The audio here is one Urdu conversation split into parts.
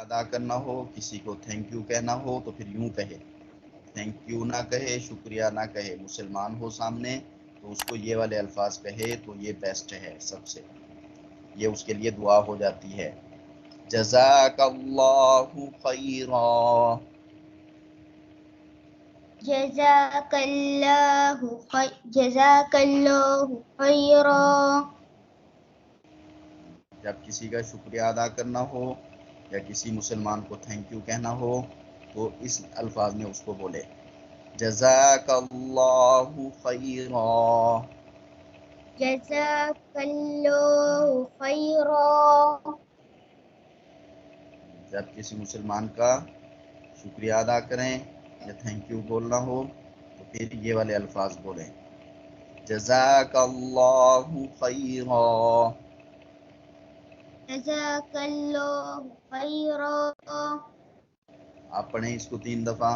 ادا کرنا ہو، کسی کو تھینک یو کہنا ہو تو پھر یوں کہے، تھینک یو نہ کہے، شکریہ نہ کہے، مسلمان ہو سامنے تو اس کو یہ والے الفاظ کہے تو یہ بیسٹ ہے سب سے، یہ اس کے لیے دعا ہو جاتی ہے۔ جزاک اللہ خیرا، جزاک اللہ خیرا۔ جب کسی کا شکریہ ادا کرنا ہو یا کسی مسلمان کو تھینک یو کہنا ہو تو اس الفاظ میں اس کو بولے، جزاک اللہ خیرا۔ جزاک اللہ خیرا۔ جب کسی مسلمان کا شکریہ ادا کریں یا تھینک یو بولنا ہو تو پھر یہ والے الفاظ بولیں، جزاک اللہ خیرا۔ جزاک اللہ خیرا۔ آپ پڑھیں اس کو 3 دفعہ۔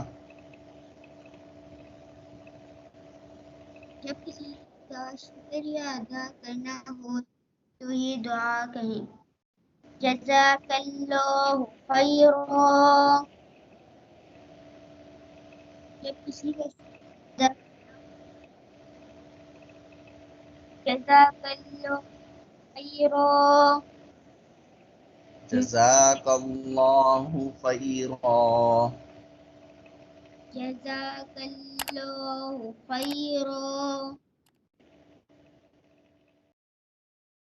جب کسی کا شکریہ ادا کرنا ہو تو یہ دعا کہیں، جزاک اللہ خیرا۔ جب کسی کا شکریہ جزاک اللہ خیرا۔ جزاک اللہ خیرا۔ جزاک اللہ خیرا۔